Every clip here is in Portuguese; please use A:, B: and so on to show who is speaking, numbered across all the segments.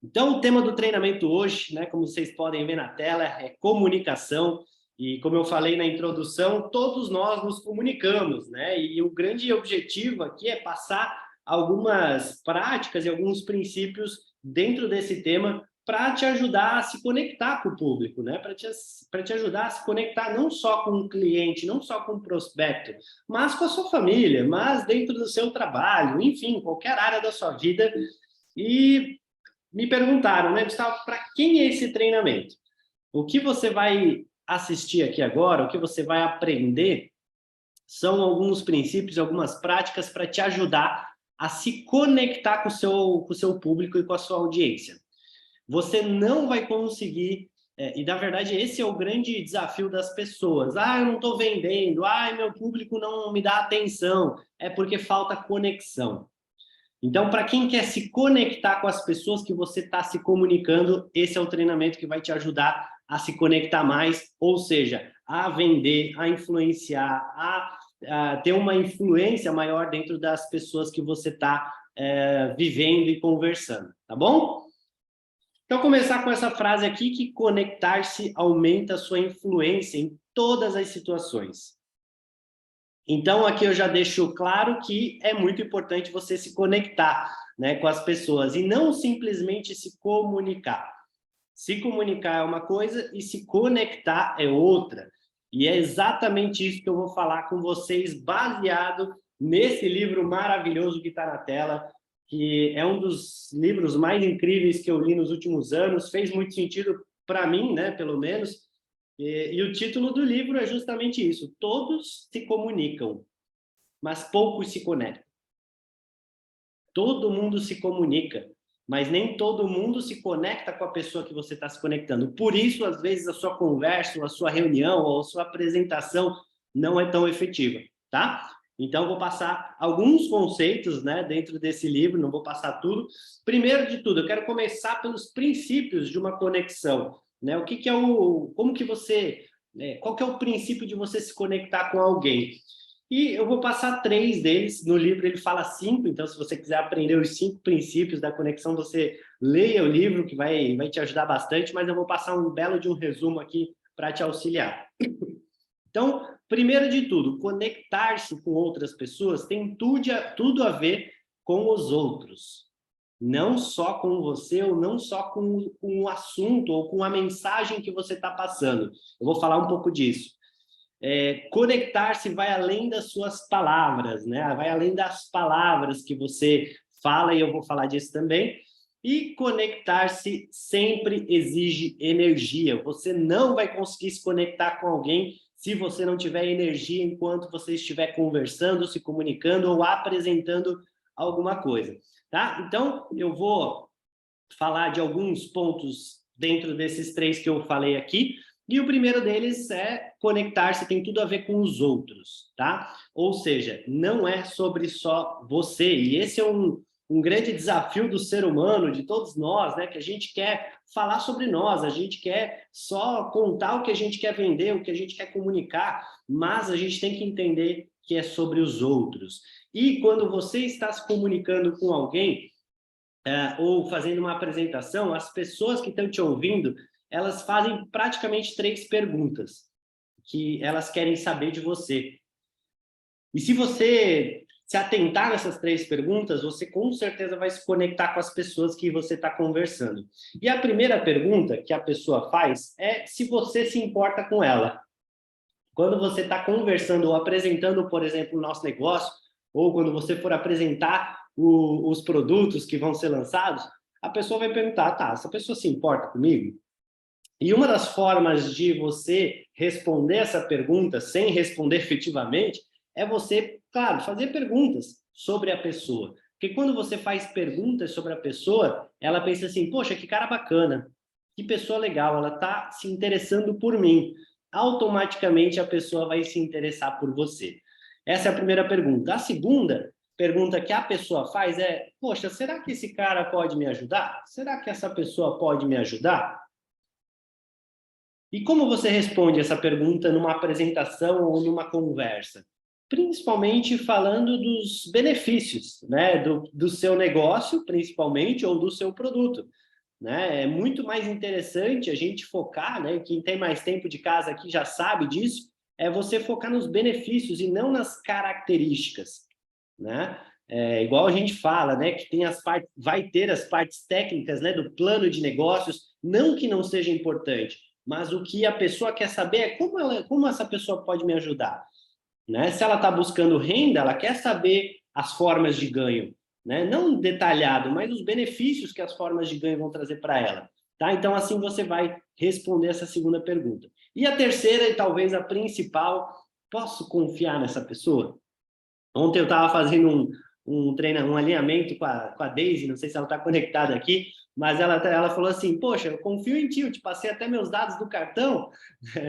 A: Então, o tema do treinamento hoje, né, como vocês podem ver na tela, é comunicação. E como eu falei na introdução, todos nós nos comunicamos, né? E o grande objetivo aqui é passar algumas práticas e alguns princípios dentro desse tema para te ajudar a se conectar com o público, né? Para te ajudar a se conectar não só com o cliente, não só com o prospecto, mas com a sua família, mas dentro do seu trabalho, enfim, qualquer área da sua vida. E me perguntaram, né, Gustavo, para quem é esse treinamento? O que você vai assistir aqui agora, o que você vai aprender, são alguns princípios, algumas práticas para te ajudar a se conectar com o seu público e com a sua audiência. Você não vai conseguir, e na verdade esse é o grande desafio das pessoas. Ah, eu não estou vendendo, ah, meu público não me dá atenção, é porque falta conexão. Então, para quem quer se conectar com as pessoas que você está se comunicando, esse é o treinamento que vai te ajudar a se conectar mais, ou seja, a vender, a influenciar, a ter uma influência maior dentro das pessoas que você está vivendo e conversando, tá bom? Então, começar com essa frase aqui, que conectar-se aumenta a sua influência em todas as situações. Então, aqui eu já deixo claro que é muito importante você se conectar, né, com as pessoas e não simplesmente se comunicar. Se comunicar é uma coisa e se conectar é outra. E é exatamente isso que eu vou falar com vocês, baseado nesse livro maravilhoso que está na tela, que é um dos livros mais incríveis que eu li nos últimos anos, fez muito sentido para mim, né, pelo menos. E o título do livro é justamente isso: todos se comunicam, mas poucos se conectam. Todo mundo se comunica, mas nem todo mundo se conecta com a pessoa que você está se conectando. Por isso, às vezes, a sua conversa, ou a sua reunião, ou a sua apresentação não é tão efetiva, tá? Então, vou passar alguns conceitos, né, dentro desse livro, não vou passar tudo. Primeiro de tudo, eu quero começar pelos princípios de uma conexão, né? O que que é como que você, qual que é o princípio de você se conectar com alguém? E eu vou passar 3 deles. No livro ele fala 5, então se você quiser aprender os 5 princípios da conexão, você leia o livro, que vai te ajudar bastante, mas eu vou passar um belo de um resumo aqui para te auxiliar. Então, primeiro de tudo, conectar-se com outras pessoas tem tudo a ver com os outros. Não só com você, ou não só com o assunto, ou com a mensagem que você está passando. Eu vou falar um pouco disso. Conectar-se vai além das suas palavras, né? Vai além das palavras que você fala, e eu vou falar disso também. E conectar-se sempre exige energia. Você não vai conseguir se conectar com alguém se você não tiver energia enquanto você estiver conversando, se comunicando ou apresentando alguma coisa, tá? Então, eu vou falar de alguns pontos dentro desses 3 que eu falei aqui. E o primeiro deles é conectar-se, tem tudo a ver com os outros, tá? Ou seja, não é sobre só você. E esse é um grande desafio do ser humano, de todos nós, né? Que a gente quer falar sobre nós, a gente quer só contar o que a gente quer vender, o que a gente quer comunicar, mas a gente tem que entender que é sobre os outros. E quando você está se comunicando com alguém, ou fazendo uma apresentação, as pessoas que estão te ouvindo, elas fazem praticamente 3 perguntas que elas querem saber de você. E se você se atentar nessas 3 perguntas, você com certeza vai se conectar com as pessoas que você está conversando. E a primeira pergunta que a pessoa faz é se você se importa com ela. Quando você está conversando ou apresentando, por exemplo, o nosso negócio, ou quando você for apresentar os produtos que vão ser lançados, a pessoa vai perguntar, tá, essa pessoa se importa comigo? E uma das formas de você responder essa pergunta sem responder efetivamente é você, claro, fazer perguntas sobre a pessoa. Porque quando você faz perguntas sobre a pessoa, ela pensa assim, poxa, que cara bacana, que pessoa legal, ela está se interessando por mim. Automaticamente a pessoa vai se interessar por você. Essa é a primeira pergunta. A segunda pergunta que a pessoa faz é, poxa, será que esse cara pode me ajudar? Será que essa pessoa pode me ajudar? E como você responde essa pergunta numa apresentação ou numa conversa? Principalmente falando dos benefícios, né? Do seu negócio, principalmente, ou do seu produto. né? É muito mais interessante a gente focar, né? Quem tem mais tempo de casa aqui já sabe disso, é você focar nos benefícios e não nas características, né? É, igual a gente fala, né? Que tem as partes, vai ter as partes técnicas, né? Do plano de negócios, não que não seja importante, mas o que a pessoa quer saber é como essa pessoa pode me ajudar, né? Se ela está buscando renda, ela quer saber as formas de ganho, né? Não detalhado, mas os benefícios que as formas de ganho vão trazer para ela. Tá? Então, assim você vai responder essa segunda pergunta. E a terceira, e talvez a principal, posso confiar nessa pessoa? Ontem eu estava fazendo um alinhamento com a Daisy, não sei se ela está conectada aqui, mas ela falou assim, poxa, eu confio em ti, eu te passei até meus dados do cartão,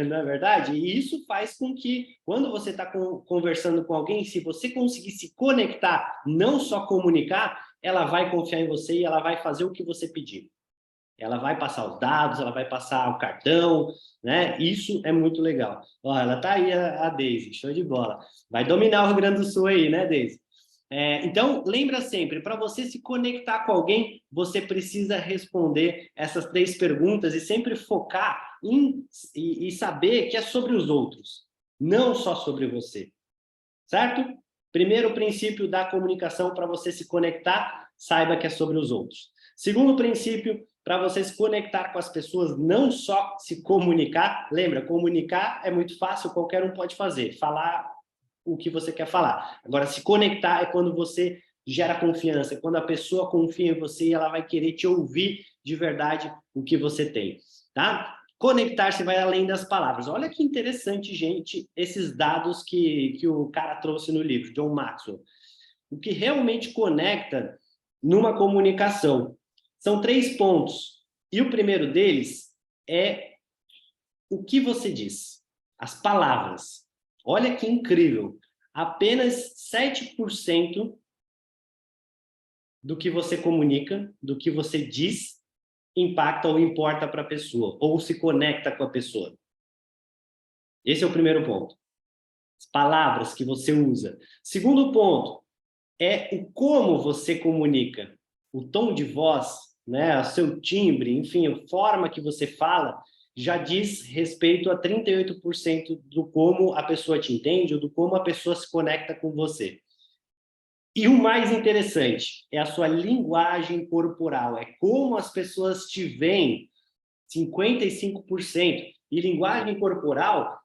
A: não é verdade? E isso faz com que, quando você está conversando com alguém, se você conseguir se conectar, não só comunicar, ela vai confiar em você e ela vai fazer o que você pedir. Ela vai passar os dados, ela vai passar o cartão, né? Isso é muito legal. Ó, ela tá aí, a Daisy, show de bola. Vai dominar o Rio Grande do Sul aí, né, Daisy? Então, lembra sempre, para você se conectar com alguém, você precisa responder essas 3 perguntas e sempre focar e saber que é sobre os outros, não só sobre você, certo? Primeiro princípio da comunicação para você se conectar, saiba que é sobre os outros. Segundo princípio, para você se conectar com as pessoas, não só se comunicar, lembra, comunicar é muito fácil, qualquer um pode fazer, falar o que você quer falar. Agora, se conectar é quando você gera confiança, é quando a pessoa confia em você e ela vai querer te ouvir de verdade o que você tem, tá? Conectar-se vai além das palavras. Olha que interessante, gente, esses dados que o cara trouxe no livro, John Maxwell. O que realmente conecta numa comunicação são 3 pontos. E o primeiro deles é o que você diz, as palavras. Olha que incrível. Apenas 7% do que você comunica, do que você diz, impacta ou importa para a pessoa, ou se conecta com a pessoa. Esse é o primeiro ponto. As palavras que você usa. Segundo ponto, é o como você comunica. O tom de voz, né, o seu timbre, enfim, a forma que você fala, já diz respeito a 38% do como a pessoa te entende ou do como a pessoa se conecta com você. E o mais interessante é a sua linguagem corporal, é como as pessoas te veem, 55%. E linguagem corporal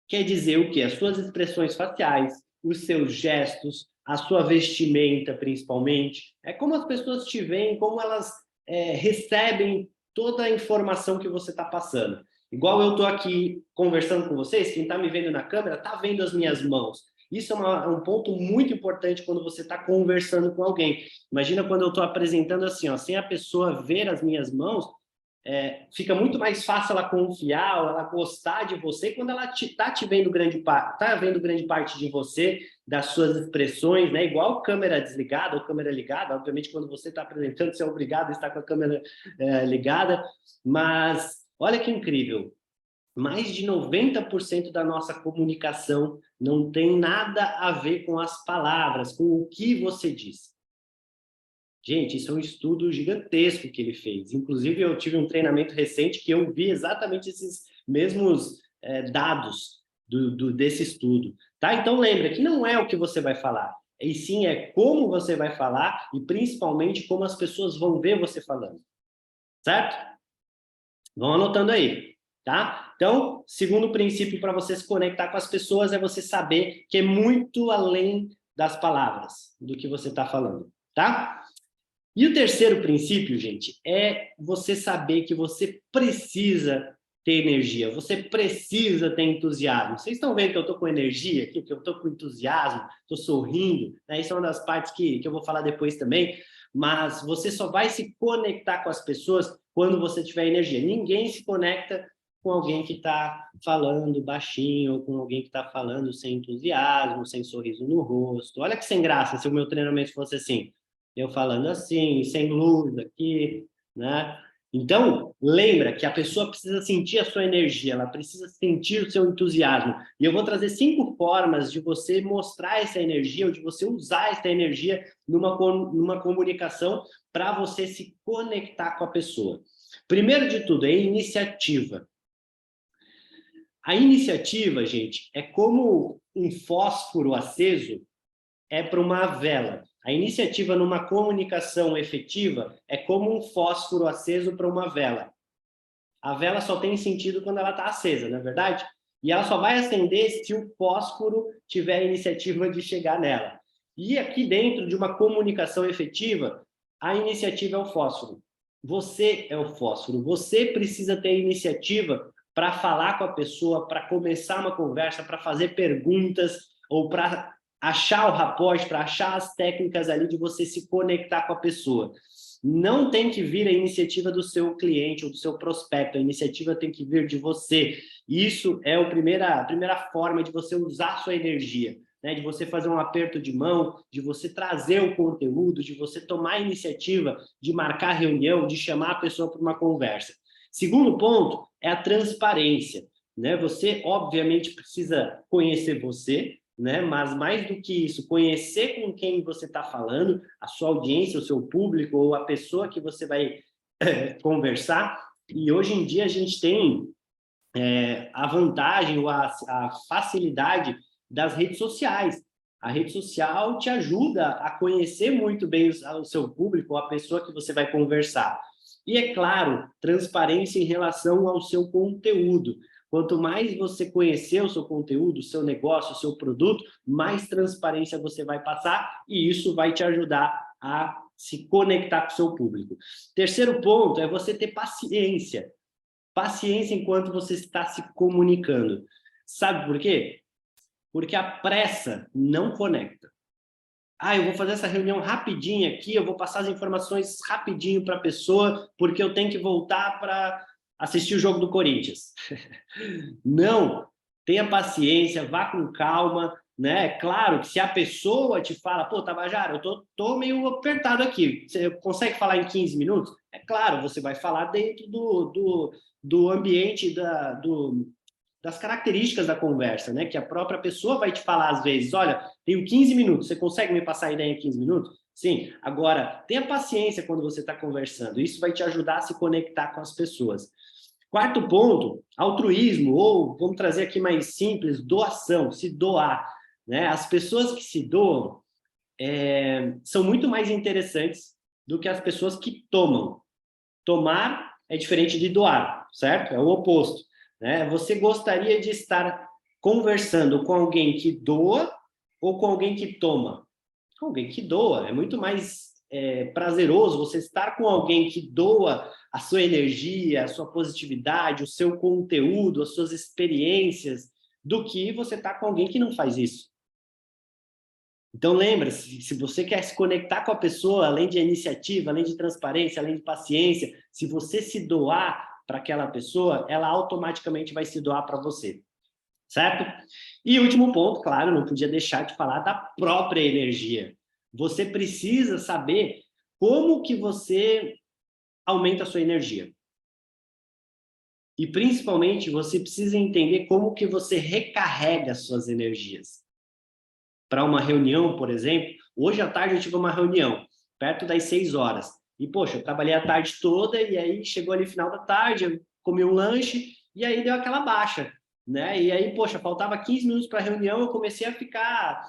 A: quer dizer o quê? As suas expressões faciais, os seus gestos, a sua vestimenta, principalmente. É como as pessoas te veem, como elas recebem toda a informação que você está passando. Igual eu estou aqui conversando com vocês, quem está me vendo na câmera está vendo as minhas mãos. Isso é um ponto muito importante quando você está conversando com alguém. Imagina quando eu estou apresentando assim, ó, sem a pessoa ver as minhas mãos, fica muito mais fácil ela confiar, ela gostar de você quando ela está te vendo tá vendo grande parte de você, das suas expressões, né? Igual câmera desligada ou câmera ligada. Obviamente, quando você está apresentando, você é obrigado a estar com a câmera ligada. Mas olha que incrível. Mais de 90% da nossa comunicação não tem nada a ver com as palavras, com o que você diz. Gente, isso é um estudo gigantesco que ele fez. Inclusive, eu tive um treinamento recente que eu vi exatamente esses mesmos dados desse estudo. Tá? Então, lembra que não é o que você vai falar, e sim é como você vai falar e, principalmente, como as pessoas vão ver você falando. Certo? Vão anotando aí. Tá? Então, segundo princípio para você se conectar com as pessoas é você saber que é muito além das palavras do que você está falando. Tá? E o terceiro princípio, gente, é você saber que você precisa ter energia, você precisa ter entusiasmo. Vocês estão vendo que eu estou com energia aqui, que eu estou com entusiasmo, estou sorrindo, né? Isso é uma das partes que eu vou falar depois também, mas você só vai se conectar com as pessoas quando você tiver energia. Ninguém se conecta com alguém que está falando baixinho, ou com alguém que está falando sem entusiasmo, sem sorriso no rosto. Olha que sem graça se o meu treinamento fosse assim. Eu falando assim, sem luz aqui, né? Então, lembra que a pessoa precisa sentir a sua energia, ela precisa sentir o seu entusiasmo. E eu vou trazer 5 formas de você mostrar essa energia, ou de você usar essa energia numa comunicação para você se conectar com a pessoa. Primeiro de tudo, é iniciativa. A iniciativa, gente, é como um fósforo aceso é para uma vela. A iniciativa numa comunicação efetiva é como um fósforo aceso para uma vela. A vela só tem sentido quando ela está acesa, não é verdade? E ela só vai acender se o fósforo tiver a iniciativa de chegar nela. E aqui dentro de uma comunicação efetiva, a iniciativa é o fósforo. Você é o fósforo. Você precisa ter iniciativa para falar com a pessoa, para começar uma conversa, para fazer perguntas ou para achar o rapport, para achar as técnicas ali de você se conectar com a pessoa. Não tem que vir a iniciativa do seu cliente ou do seu prospecto, a iniciativa tem que vir de você. Isso é a primeira forma de você usar a sua energia, né? De você fazer um aperto de mão, de você trazer o conteúdo, de você tomar a iniciativa de marcar reunião, de chamar a pessoa para uma conversa. Segundo ponto é a transparência, né? Você, obviamente, precisa conhecer você, né? Mas mais do que isso, conhecer com quem você está falando, a sua audiência, o seu público ou a pessoa que você vai conversar. E hoje em dia a gente tem a vantagem ou a facilidade das redes sociais. A rede social te ajuda a conhecer muito bem o seu público, ou a pessoa que você vai conversar. E, é claro, transparência em relação ao seu conteúdo. Quanto mais você conhecer o seu conteúdo, o seu negócio, o seu produto, mais transparência você vai passar e isso vai te ajudar a se conectar com o seu público. Terceiro ponto é você ter paciência. Paciência enquanto você está se comunicando. Sabe por quê? Porque a pressa não conecta. Eu vou fazer essa reunião rapidinho aqui, eu vou passar as informações rapidinho para a pessoa, porque eu tenho que voltar para assistir o jogo do Corinthians. Não, tenha paciência, vá com calma, né? Claro que se a pessoa te fala, pô, Tabajara, eu tô meio apertado aqui, você consegue falar em 15 minutos? É claro, você vai falar dentro do ambiente, das características da conversa, né? Que a própria pessoa vai te falar às vezes, olha, tenho 15 minutos, você consegue me passar a ideia em 15 minutos? Sim. Agora, tenha paciência quando você está conversando, isso vai te ajudar a se conectar com as pessoas. Quarto ponto, altruísmo, ou vamos trazer aqui mais simples, doação, se doar, né? As pessoas que se doam são muito mais interessantes do que as pessoas que tomam. Tomar é diferente de doar, certo? É o oposto, né? Você gostaria de estar conversando com alguém que doa ou com alguém que toma? Com alguém que doa. É muito mais prazeroso você estar com alguém que doa a sua energia, a sua positividade, o seu conteúdo, as suas experiências, do que você estar com alguém que não faz isso. Então, lembra-se, se você quer se conectar com a pessoa, além de iniciativa, além de transparência, além de paciência, se você se doar para aquela pessoa, ela automaticamente vai se doar para você, certo? E último ponto, claro, não podia deixar de falar da própria energia. Você precisa saber como que você aumenta a sua energia. E, principalmente, você precisa entender como que você recarrega as suas energias. Para uma reunião, por exemplo, hoje à tarde eu tive uma reunião, perto das 6 horas. E, poxa, eu trabalhei a tarde toda e aí chegou ali no final da tarde, eu comi um lanche e aí deu aquela baixa, né? E aí, poxa, faltava 15 minutos para a reunião, eu comecei a ficar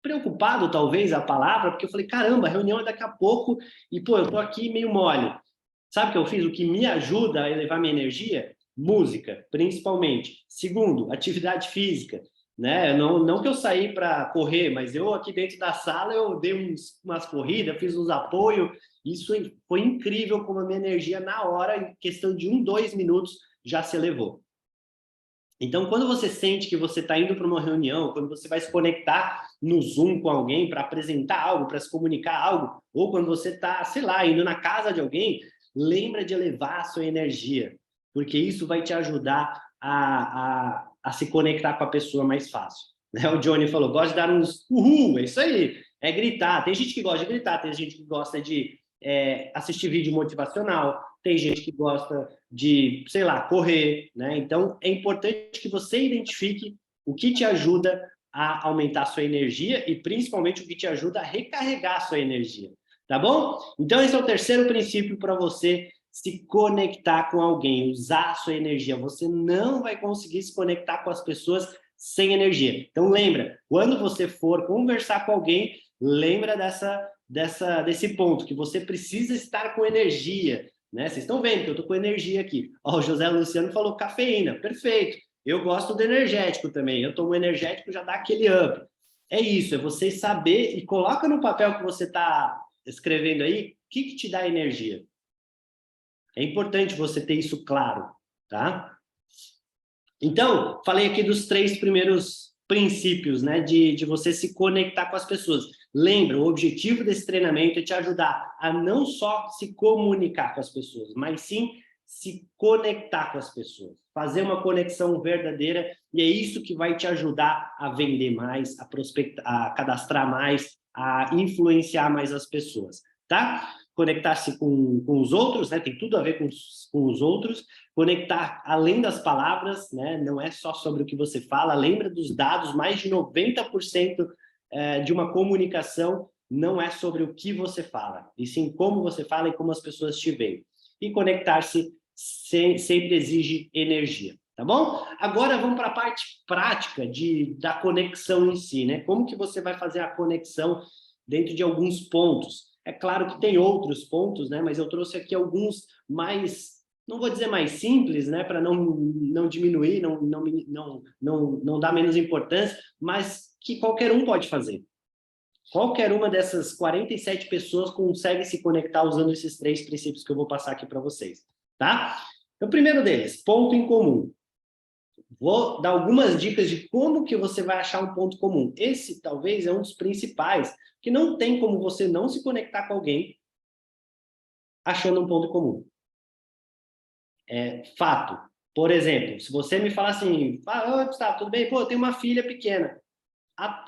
A: preocupado, talvez, a palavra, porque eu falei, caramba, a reunião é daqui a pouco e, pô, eu tô aqui meio mole. Sabe o que eu fiz? O que me ajuda a elevar minha energia? Música, principalmente. Segundo, atividade física. Né? Não que eu saí para correr, mas eu aqui dentro da sala eu dei umas corridas, fiz uns apoios, isso foi incrível como a minha energia na hora, em questão de 1, 2 minutos, já se elevou. Então, quando você sente que você está indo para uma reunião, quando você vai se conectar no Zoom com alguém para apresentar algo, para se comunicar algo, ou quando você está, sei lá, indo na casa de alguém, lembra de elevar a sua energia, porque isso vai te ajudar a se conectar com a pessoa mais fácil. Né? O Johnny falou, gosta de dar uns uhul, é isso aí, é gritar. Tem gente que gosta de gritar, tem gente que gosta de assistir vídeo motivacional, tem gente que gosta de, sei lá, correr, né? Então, é importante que você identifique o que te ajuda a aumentar a sua energia e, principalmente, o que te ajuda a recarregar a sua energia. Tá bom? Então, esse é o terceiro princípio para você se conectar com alguém, usar a sua energia. Você não vai conseguir se conectar com as pessoas sem energia. Então, lembra, quando você for conversar com alguém, lembra desse ponto, que você precisa estar com energia, né? Vocês estão vendo que eu estou com energia aqui. Ó, o José Luciano falou cafeína, perfeito. Eu gosto do energético também. Eu tomo energético, já dá aquele up. É isso, é você saber e coloca no papel que você está escrevendo aí, o que te dá energia. É importante você ter isso claro, tá? Então, falei aqui dos 3 primeiros princípios, né, de você se conectar com as pessoas. Lembra, o objetivo desse treinamento é te ajudar a não só se comunicar com as pessoas, mas sim se conectar com as pessoas. Fazer uma conexão verdadeira, e é isso que vai te ajudar a vender mais, a prospectar, a cadastrar mais, a influenciar mais as pessoas, tá? Conectar-se com os outros, né? Tem tudo a ver com os outros. Conectar além das palavras, né? Não é só sobre o que você fala. Lembra dos dados, mais de 90% de uma comunicação não é sobre o que você fala, e sim como você fala e como as pessoas te veem. E conectar-se sempre exige energia, tá bom? Agora vamos para a parte prática da conexão em si, né? Como que você vai fazer a conexão dentro de alguns pontos? É claro que tem outros pontos, né? Mas eu trouxe aqui alguns mais, não vou dizer mais simples, né? Para não diminuir, não dar menos importância, mas que qualquer um pode fazer. Qualquer uma dessas 47 pessoas consegue se conectar usando esses 3 princípios que eu vou passar aqui para vocês, tá? O primeiro deles, ponto em comum. Vou dar algumas dicas de como que você vai achar um ponto comum. Esse, talvez, é um dos principais, que não tem como você não se conectar com alguém achando um ponto comum. É fato. Por exemplo, se você me falar assim, oi, Gustavo, tudo bem? Pô, eu tenho uma filha pequena.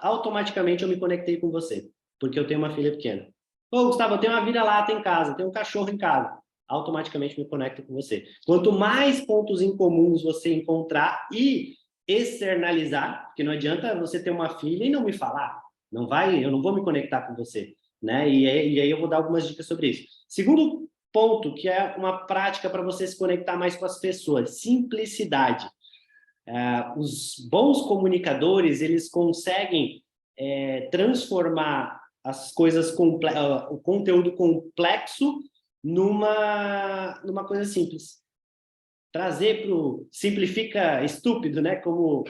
A: Automaticamente eu me conectei com você, porque eu tenho uma filha pequena. Ô, Gustavo, eu tenho uma vira-lata em casa, tenho um cachorro em casa. Automaticamente me conecto com você. Quanto mais pontos em comuns você encontrar e externalizar, porque não adianta você ter uma filha e não me falar. Não vai, eu não vou me conectar com você, né? E aí eu vou dar algumas dicas sobre isso. Segundo ponto, que é uma prática para você se conectar mais com as pessoas, simplicidade. Os bons comunicadores, eles conseguem transformar as coisas, o conteúdo complexo numa coisa simples. Trazer para o... Simplifica estúpido, né? Como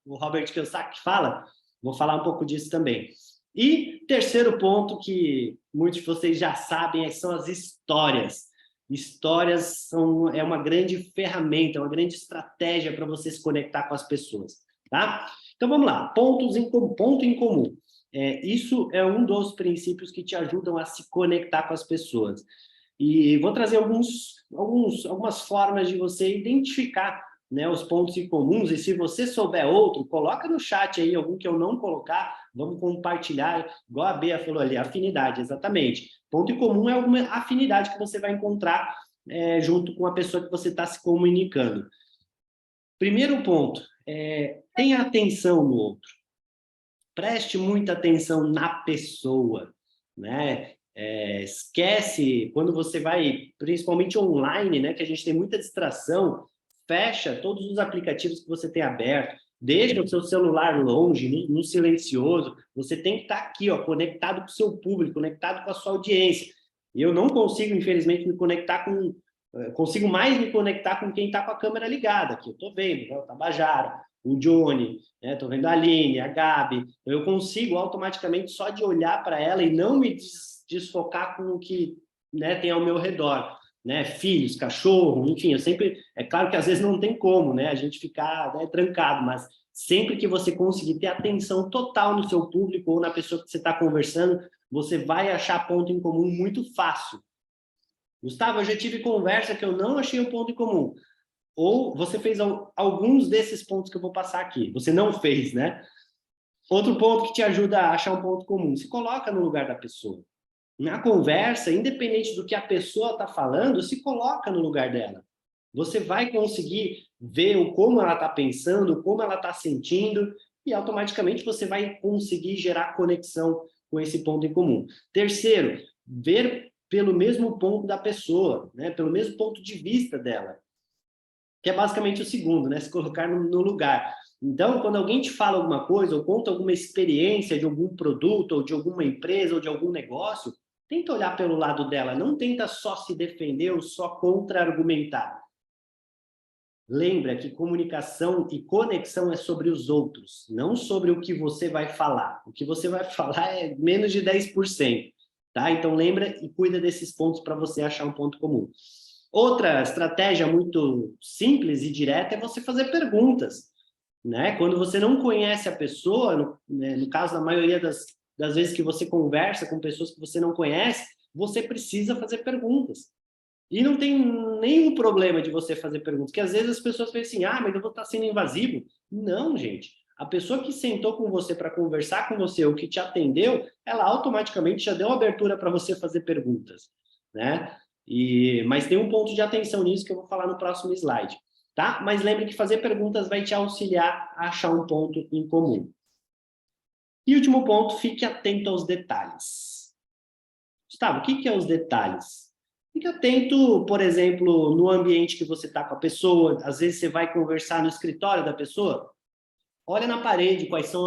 A: o Robert Kiyosaki fala. Vou falar um pouco disso também. E terceiro ponto, que muitos de vocês já sabem, são as histórias. Histórias é uma grande ferramenta, uma grande estratégia para você se conectar com as pessoas, tá? Então vamos lá, ponto em comum. Isso é um dos princípios que te ajudam a se conectar com as pessoas. E vou trazer algumas formas de você identificar, né, os pontos em comuns, e se você souber outro, coloca no chat aí algum que eu não colocar, vamos compartilhar, igual a Bea falou ali, afinidade, exatamente. Ponto em comum é alguma afinidade que você vai encontrar junto com a pessoa que você está se comunicando. Primeiro ponto, tenha atenção no outro. Preste muita atenção na pessoa, né? Esquece, quando você vai, principalmente online, né, que a gente tem muita distração, fecha todos os aplicativos que você tem aberto, deixa o seu celular longe, no silencioso, você tem que estar aqui, ó, conectado com o seu público, conectado com a sua audiência. E eu não consigo, infelizmente, me conectar com... Consigo mais me conectar com quem está com a câmera ligada, aqui eu estou vendo, né, o Tabajara, o Johnny, estou vendo a Aline, a Gabi, eu consigo automaticamente só de olhar para ela e não me desfocar com o que, né, tem ao meu redor, né, filhos, cachorro, enfim, eu sempre, é claro que às vezes não tem como, né, a gente ficar, né, trancado, mas sempre que você conseguir ter atenção total no seu público ou na pessoa que você está conversando, você vai achar ponto em comum muito fácil. Gustavo, eu já tive conversa que eu não achei um ponto em comum. Ou você fez alguns desses pontos que eu vou passar aqui. Você não fez, né? Outro ponto que te ajuda a achar um ponto comum. Se coloca no lugar da pessoa. Na conversa, independente do que a pessoa está falando, se coloca no lugar dela. Você vai conseguir ver como ela está pensando, como ela está sentindo, e automaticamente você vai conseguir gerar conexão com esse ponto em comum. Terceiro, ver pelo mesmo ponto da pessoa, né? Pelo mesmo ponto de vista dela, que é basicamente o segundo, né? Se colocar no lugar. Então, quando alguém te fala alguma coisa, ou conta alguma experiência de algum produto, ou de alguma empresa, ou de algum negócio, tenta olhar pelo lado dela, não tenta só se defender ou só contra-argumentar. Lembra que comunicação e conexão é sobre os outros, não sobre o que você vai falar. O que você vai falar é menos de 10%, tá? Então lembra e cuida desses pontos para você achar um ponto comum. Outra estratégia muito simples e direta é você fazer perguntas, né? Quando você não conhece a pessoa, no caso, na maioria das vezes que você conversa com pessoas que você não conhece, você precisa fazer perguntas. E não tem nenhum problema de você fazer perguntas, que às vezes as pessoas pensam assim, ah, mas eu vou estar sendo invasivo. Não, gente. A pessoa que sentou com você para conversar com você, ou que te atendeu, ela automaticamente já deu abertura para você fazer perguntas, né? Mas tem um ponto de atenção nisso que eu vou falar no próximo slide, tá? Mas lembre que fazer perguntas vai te auxiliar a achar um ponto em comum. E último ponto, fique atento aos detalhes. Gustavo, o que é os detalhes? Fique atento, por exemplo, no ambiente que você está com a pessoa. Às vezes você vai conversar no escritório da pessoa. Olha na parede quais são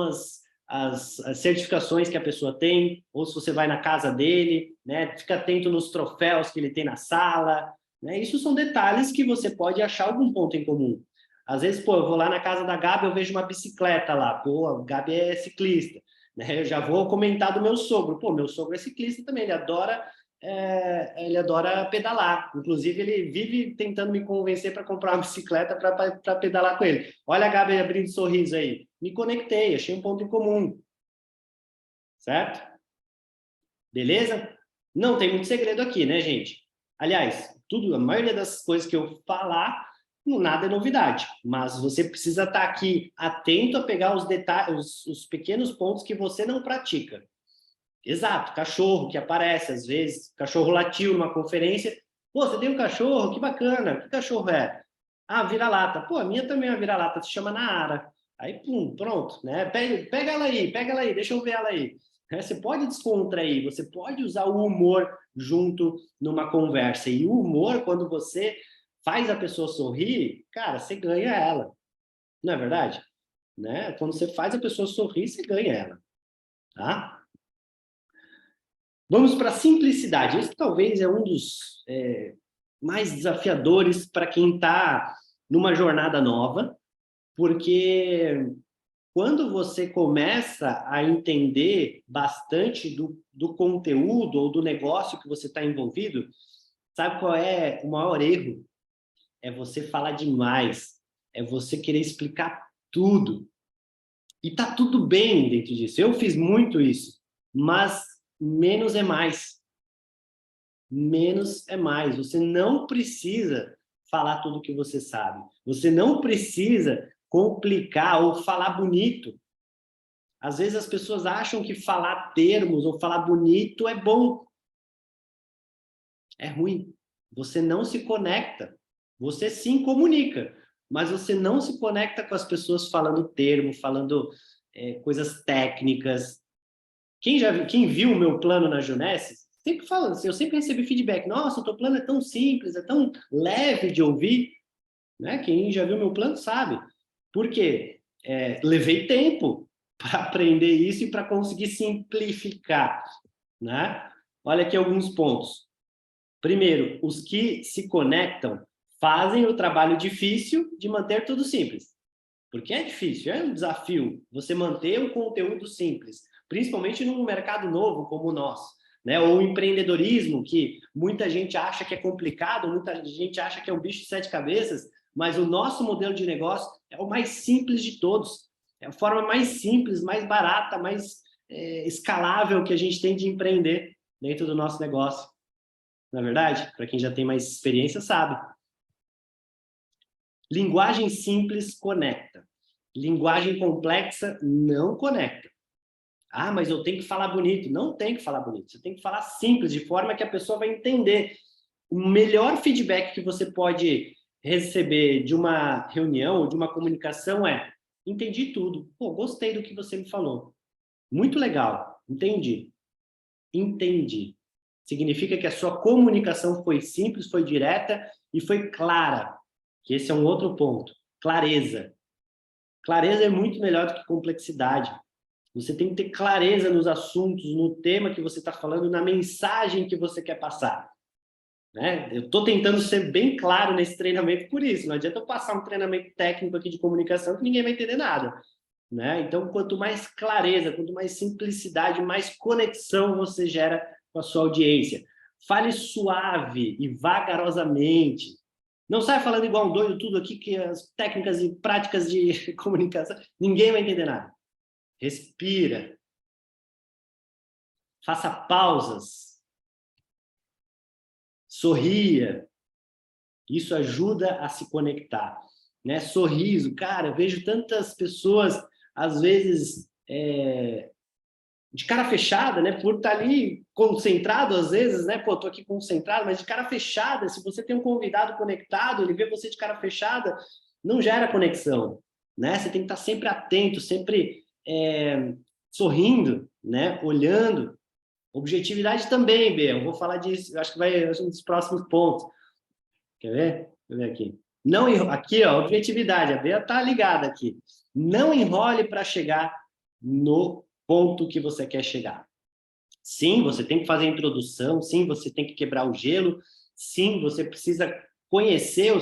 A: as certificações que a pessoa tem, ou se você vai na casa dele, né? Fica atento nos troféus que ele tem na sala, né? Isso são detalhes que você pode achar algum ponto em comum. Às vezes, pô, eu vou lá na casa da Gabi, eu vejo uma bicicleta lá, pô, a Gabi é ciclista, né? Eu já vou comentar do meu sogro, pô, meu sogro é ciclista também, ele adora pedalar. Inclusive, ele vive tentando me convencer para comprar uma bicicleta para pedalar com ele. Olha a Gabi abrindo sorriso aí. Me conectei, achei um ponto em comum. Certo? Beleza? Não tem muito segredo aqui, né, gente? Aliás, a maioria das coisas que eu falar, nada é novidade. Mas você precisa estar aqui atento a pegar os detalhes, os pequenos pontos que você não pratica. Exato, cachorro que aparece às vezes, cachorro latiu numa conferência. Pô, você tem um cachorro? Que bacana. Que cachorro é? Ah, vira-lata. Pô, a minha também é uma vira-lata, se chama Naara. Aí, pum, pronto, né? Pega ela aí, deixa eu ver ela aí. Você pode descontrair, você pode usar o humor junto numa conversa. E o humor, quando você faz a pessoa sorrir, cara, você ganha ela. Não é verdade? Né? Quando você faz a pessoa sorrir, você ganha ela. Tá? Vamos para a simplicidade. Esse talvez é um dos mais desafiadores para quem está numa jornada nova, porque quando você começa a entender bastante do conteúdo ou do negócio que você está envolvido, sabe qual é o maior erro? É você falar demais, é você querer explicar tudo. E tá tudo bem dentro disso. Eu fiz muito isso, mas menos é mais. Menos é mais. Você não precisa falar tudo que você sabe. Você não precisa complicar ou falar bonito. Às vezes as pessoas acham que falar termos ou falar bonito é bom. É ruim. Você não se conecta. Você sim comunica, mas você não se conecta com as pessoas falando termo, falando coisas técnicas. Quem viu o meu plano na Junesse, sempre fala assim, eu sempre recebi feedback. Nossa, o teu plano é tão simples, é tão leve de ouvir. Né? Quem já viu meu plano sabe. Por quê? Levei tempo para aprender isso e para conseguir simplificar. Né? Olha aqui alguns pontos. Primeiro, os que se conectam fazem o trabalho difícil de manter tudo simples. Porque é difícil, é um desafio você manter o conteúdo simples, principalmente num mercado novo como o nosso, né? Ou o empreendedorismo, que muita gente acha que é complicado, muita gente acha que é um bicho de sete cabeças, mas o nosso modelo de negócio é o mais simples de todos. É a forma mais simples, mais barata, mais escalável que a gente tem de empreender dentro do nosso negócio. Não é verdade? Para quem já tem mais experiência, sabe. Linguagem simples conecta. Linguagem complexa não conecta. Ah, mas eu tenho que falar bonito. Não tem que falar bonito. Você tem que falar simples, de forma que a pessoa vai entender. O melhor feedback que você pode receber de uma reunião ou de uma comunicação é: entendi tudo. Pô, gostei do que você me falou. Muito legal. Entendi. Entendi. significa que a sua comunicação foi simples, foi direta e foi clara, que esse é um outro ponto. Clareza. Clareza é muito melhor do que complexidade. Você tem que ter clareza nos assuntos, no tema que você está falando, na mensagem que você quer passar. Né? Eu estou tentando ser bem claro nesse treinamento por isso. Não adianta eu passar um treinamento técnico aqui de comunicação que ninguém vai entender nada. Né? Então, quanto mais clareza, quanto mais simplicidade, mais conexão você gera com a sua audiência. Fale suave e vagarosamente. Não saia falando igual um doido tudo aqui, que as técnicas e práticas de comunicação, ninguém vai entender nada. Respira. Faça pausas. Sorria. Isso ajuda a se conectar. Né? Sorriso. Cara, eu vejo tantas pessoas, às vezes, de cara fechada, né? Por estar ali concentrado, às vezes, né? Pô, tô aqui concentrado, mas de cara fechada, se você tem um convidado conectado, ele vê você de cara fechada, não gera conexão, né? Você tem que estar sempre atento, sempre sorrindo, né? Olhando. Objetividade também, Bê. Eu vou falar disso, eu acho que vai um dos próximos pontos. Quer ver? Deixa eu ver aqui. Não, aqui, ó, objetividade. A Bea tá ligada aqui. Não enrole para chegar no ponto que você quer chegar. Sim, você tem que fazer a introdução. Sim, você tem que quebrar o gelo. Sim, você precisa conhecer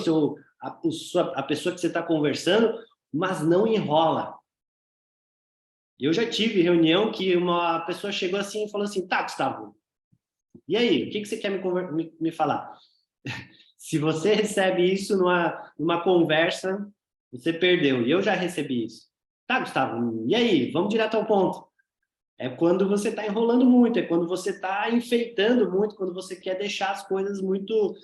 A: a pessoa que você está conversando, mas não enrola. Eu já tive reunião que uma pessoa chegou assim e falou assim: tá, Gustavo, e aí, o que você quer me falar? Se você recebe isso numa conversa, você perdeu. E eu já recebi isso. Tá, Gustavo, e aí? Vamos direto ao ponto. É quando você está enrolando muito, é quando você está enfeitando muito, quando você quer deixar as coisas muito,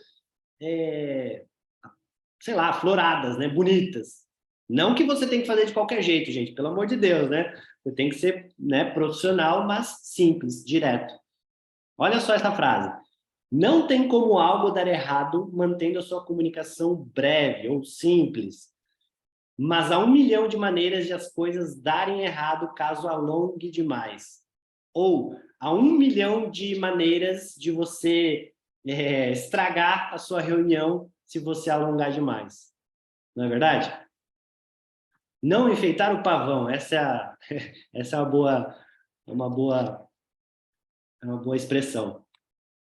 A: sei lá, floradas, né? Bonitas. Não que você tem que fazer de qualquer jeito, gente, pelo amor de Deus, né? Você tem que ser, né, profissional, mas simples, direto. Olha só essa frase. Não tem como algo dar errado mantendo a sua comunicação breve ou simples, mas há 1 milhão de maneiras de as coisas darem errado caso alongue demais. Ou há 1 milhão de maneiras de você estragar a sua reunião se você alongar demais. Não é verdade? Não enfeitar o pavão. Essa é uma boa expressão.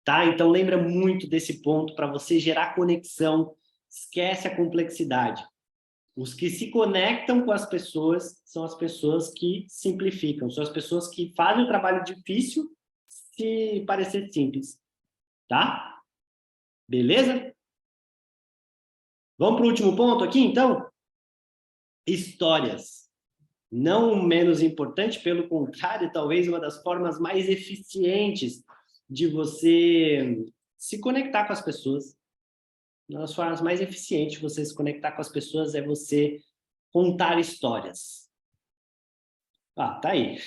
A: Tá? Então, lembra muito desse ponto para você gerar conexão. Esquece a complexidade. Os que se conectam com as pessoas são as pessoas que simplificam, são as pessoas que fazem o trabalho difícil se parecer simples. Tá? Beleza? Vamos para o último ponto aqui, então? Histórias. Não menos importante, pelo contrário, talvez uma das formas mais eficientes de você se conectar com as pessoas. Uma das formas mais eficientes de você se conectar com as pessoas é você contar histórias. Ah, tá aí.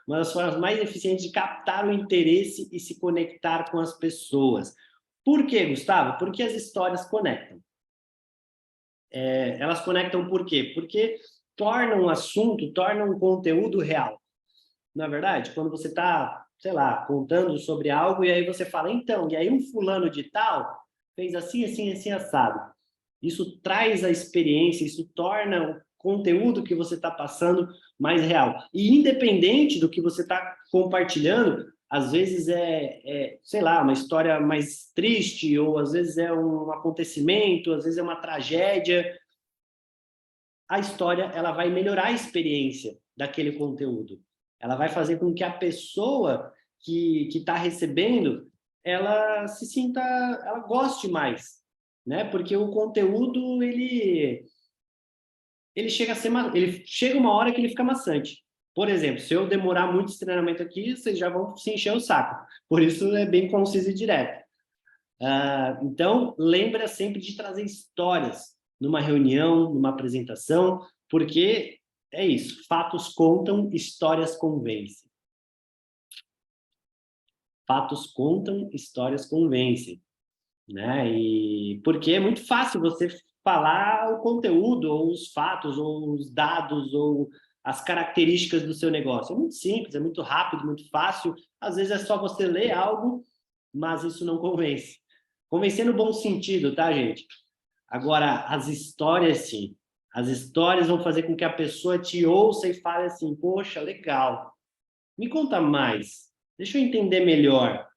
A: Uma das formas mais eficientes de captar o interesse e se conectar com as pessoas. Por quê, Gustavo? Porque as histórias conectam. Elas conectam por quê? Porque tornam um assunto, tornam um conteúdo real. Na verdade, quando você está, sei lá, contando sobre algo e aí você fala, então, e aí um fulano de tal fez assim, assim, assim, assado. Isso traz a experiência, isso torna o conteúdo que você está passando mais real. E independente do que você está compartilhando, às vezes sei lá, uma história mais triste, ou às vezes é um acontecimento, às vezes é uma tragédia. A história, ela vai melhorar a experiência daquele conteúdo. Ela vai fazer com que a pessoa que está recebendo, ela se sinta, ela goste mais, né? Porque o conteúdo, ele chega uma hora que ele fica maçante. Por exemplo, se eu demorar muito esse treinamento aqui, vocês já vão se encher o saco. Por isso é bem conciso e direto. Então, lembra sempre de trazer histórias numa reunião, numa apresentação, porque é isso, fatos contam, histórias convencem. Fatos contam, histórias convencem. Né? E porque é muito fácil você falar o conteúdo, ou os fatos, ou os dados, ou as características do seu negócio. É muito simples, é muito rápido, muito fácil. Às vezes é só você ler algo mas isso não convence. Convencer no bom sentido, tá, gente? Agora, as histórias, sim. As histórias vão fazer com que a pessoa te ouça e fale assim, poxa, legal. Me conta mais. Deixa eu entender melhor.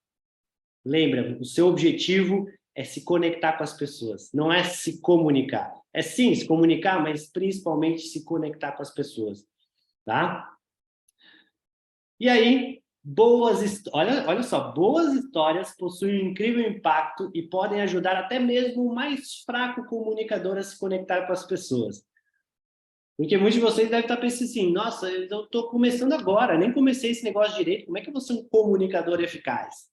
A: Lembra, o seu objetivo é se conectar com as pessoas, não é se comunicar. É sim se comunicar, mas principalmente se conectar com as pessoas, tá? E aí, olha só, boas histórias possuem um incrível impacto e podem ajudar até mesmo o mais fraco comunicador a se conectar com as pessoas. Porque muitos de vocês devem estar pensando assim, nossa, eu estou começando agora, nem comecei esse negócio direito, como é que eu vou ser um comunicador eficaz?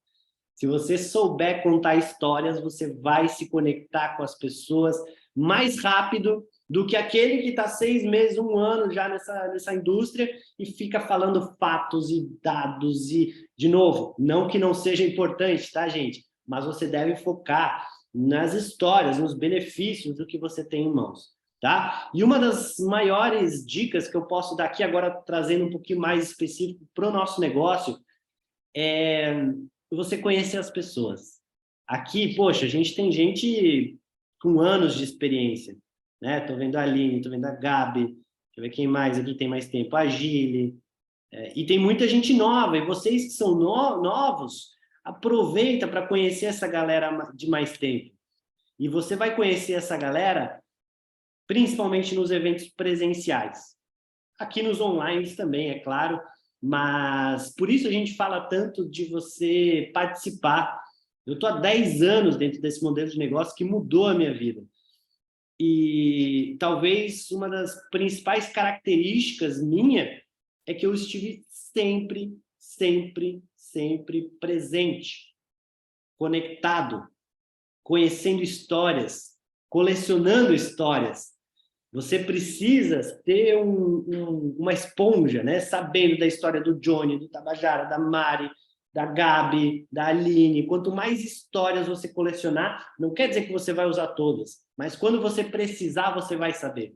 A: Se você souber contar histórias, você vai se conectar com as pessoas mais rápido do que aquele que está 6 meses, 1 ano já nessa indústria e fica falando fatos e dados e, de novo, não que não seja importante, tá, gente? Mas você deve focar nas histórias, nos benefícios do que você tem em mãos, tá? E uma das maiores dicas que eu posso dar aqui agora, trazendo um pouquinho mais específico para o nosso negócio, é você conhecer as pessoas. Aqui, poxa, a gente tem gente com anos de experiência, né? Tô vendo a Aline, tô vendo a Gabi, deixa eu ver quem mais aqui tem mais tempo, a Gile, e tem muita gente nova, e vocês que são novos, aproveita para conhecer essa galera de mais tempo. E você vai conhecer essa galera principalmente nos eventos presenciais. Aqui nos online também, é claro, mas por isso a gente fala tanto de você participar. Eu estou há 10 anos dentro desse modelo de negócio que mudou a minha vida. E talvez uma das principais características minha é que eu estive sempre, sempre, sempre presente, conectado, conhecendo histórias, colecionando histórias. Você precisa ter uma esponja, né? Sabendo da história do Johnny, do Tabajara, da Mari, da Gabi, da Aline. Quanto mais histórias você colecionar, não quer dizer que você vai usar todas, mas quando você precisar, você vai saber.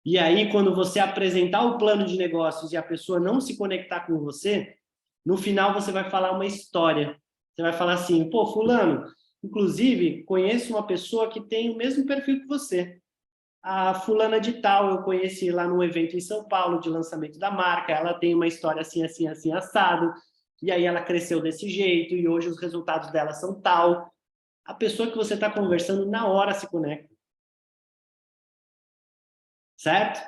A: E aí, quando você apresentar o plano de negócios e a pessoa não se conectar com você, no final você vai falar uma história. Você vai falar assim, pô, fulano, inclusive, conheço uma pessoa que tem o mesmo perfil que você. A fulana de tal, eu conheci lá num evento em São Paulo de lançamento da marca, ela tem uma história assim, assim, assim, assado, e aí ela cresceu desse jeito, e hoje os resultados dela são tal. A pessoa que você está conversando na hora se conecta. Certo?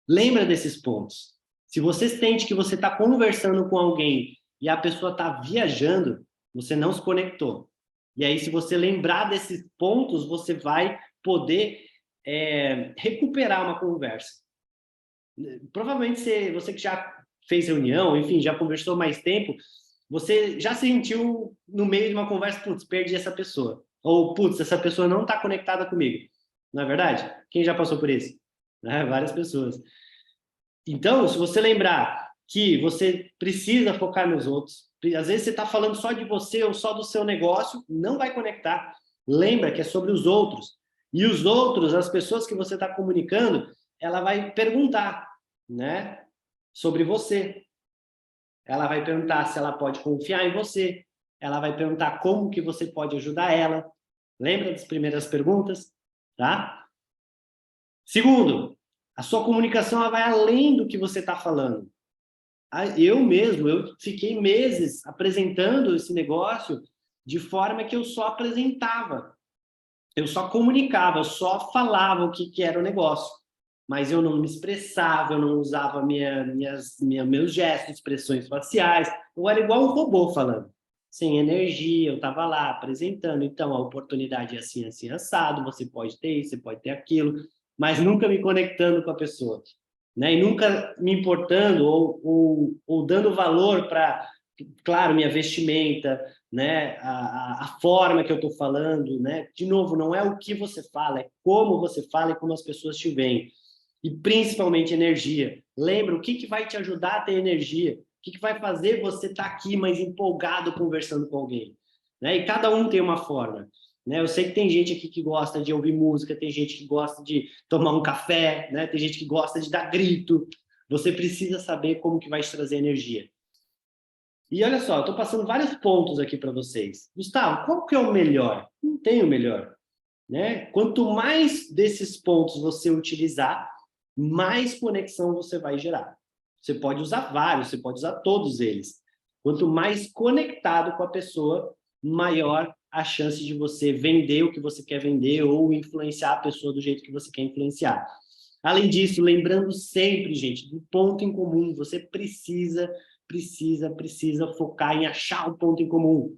A: Lembra desses pontos. Se você sente que você está conversando com alguém e a pessoa está viajando, você não se conectou. E aí, se você lembrar desses pontos, você vai poder recuperar uma conversa. Provavelmente você que já fez reunião, enfim, já conversou mais tempo, você já sentiu no meio de uma conversa, putz, perdi essa pessoa. Ou, putz, essa pessoa não está conectada comigo. Não é verdade? Quem já passou por isso? Várias pessoas. Então, se você lembrar que você precisa focar nos outros, às vezes você está falando só de você ou só do seu negócio, não vai conectar. Lembra que é sobre os outros. E os outros, as pessoas que você está comunicando, ela vai perguntar, né, sobre você. Ela vai perguntar se ela pode confiar em você. Ela vai perguntar como que você pode ajudar ela. Lembra das primeiras perguntas? Tá? Segundo, a sua comunicação ela vai além do que você está falando. Eu fiquei meses apresentando esse negócio de forma que eu só apresentava. Eu só comunicava, eu só falava o que era o negócio. Mas eu não me expressava, eu não usava meus gestos, expressões faciais. Eu era igual um robô falando. Sem energia, eu estava lá apresentando. Então, a oportunidade é assim, assim, assado. Você pode ter isso, você pode ter aquilo. Mas nunca me conectando com a pessoa. Né? E nunca me importando ou dando valor para, claro, minha vestimenta, né? A forma que eu estou falando. Né? De novo, não é o que você fala, é como você fala e como as pessoas te veem. E principalmente energia. Lembra, o que vai te ajudar a ter energia? O que vai fazer você estar aqui mais empolgado conversando com alguém? Né? E cada um tem uma forma. Né? Eu sei que tem gente aqui que gosta de ouvir música, tem gente que gosta de tomar um café, né? Tem gente que gosta de dar grito. Você precisa saber como que vai te trazer energia. E olha só, eu estou passando vários pontos aqui para vocês. Gustavo, qual que é o melhor? Não tem o melhor, né? Quanto mais desses pontos você utilizar, mais conexão você vai gerar. Você pode usar vários, você pode usar todos eles. Quanto mais conectado com a pessoa, maior a chance de você vender o que você quer vender ou influenciar a pessoa do jeito que você quer influenciar. Além disso, lembrando sempre, gente, do ponto em comum, você precisa focar em achar o ponto em comum.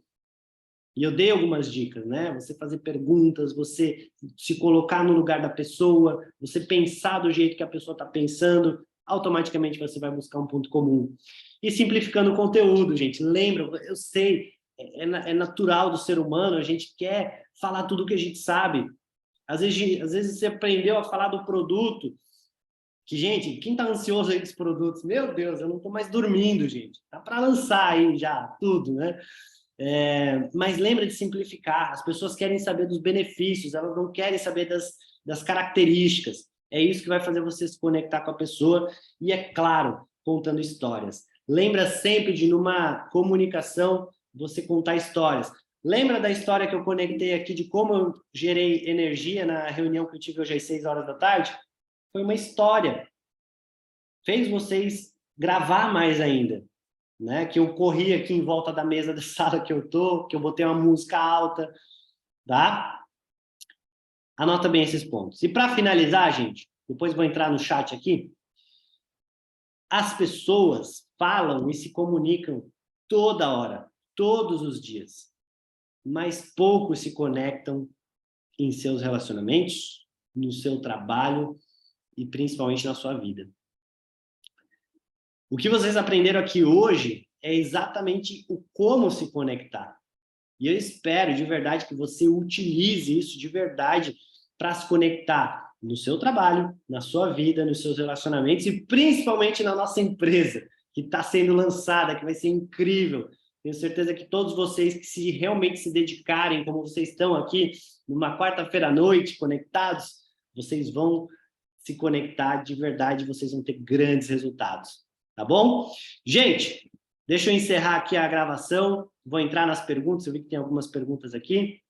A: E eu dei algumas dicas, né? Você fazer perguntas, você se colocar no lugar da pessoa, você pensar do jeito que a pessoa está pensando, automaticamente você vai buscar um ponto comum. E simplificando o conteúdo, gente. Lembra, eu sei, é natural do ser humano, a gente quer falar tudo o que a gente sabe. Às vezes você aprendeu a falar do produto, que, gente, quem está ansioso aí dos produtos? Meu Deus, eu não estou mais dormindo, gente. Tá para lançar aí já tudo, né? Mas lembra de simplificar. As pessoas querem saber dos benefícios, elas não querem saber das características. É isso que vai fazer você se conectar com a pessoa e, é claro, contando histórias. Lembra sempre de, numa comunicação, você contar histórias. Lembra da história que eu conectei aqui de como eu gerei energia na reunião que eu tive hoje às 6 horas da tarde? Foi uma história. Fez vocês gravar mais ainda. Né? Que eu corri aqui em volta da mesa da sala que eu tô, que eu botei uma música alta, tá? Anota bem esses pontos. E para finalizar, gente, depois vou entrar no chat aqui, as pessoas falam e se comunicam toda hora, todos os dias, mas poucos se conectam em seus relacionamentos, no seu trabalho e principalmente na sua vida. O que vocês aprenderam aqui hoje é exatamente o como se conectar. E eu espero de verdade que você utilize isso de verdade para se conectar no seu trabalho, na sua vida, nos seus relacionamentos e principalmente na nossa empresa, que está sendo lançada, que vai ser incrível. Tenho certeza que todos vocês que se realmente se dedicarem, como vocês estão aqui, numa quarta-feira à noite, conectados, vocês vão se conectar de verdade, vocês vão ter grandes resultados. Tá bom? Gente, deixa eu encerrar aqui a gravação. Vou entrar nas perguntas. Eu vi que tem algumas perguntas aqui.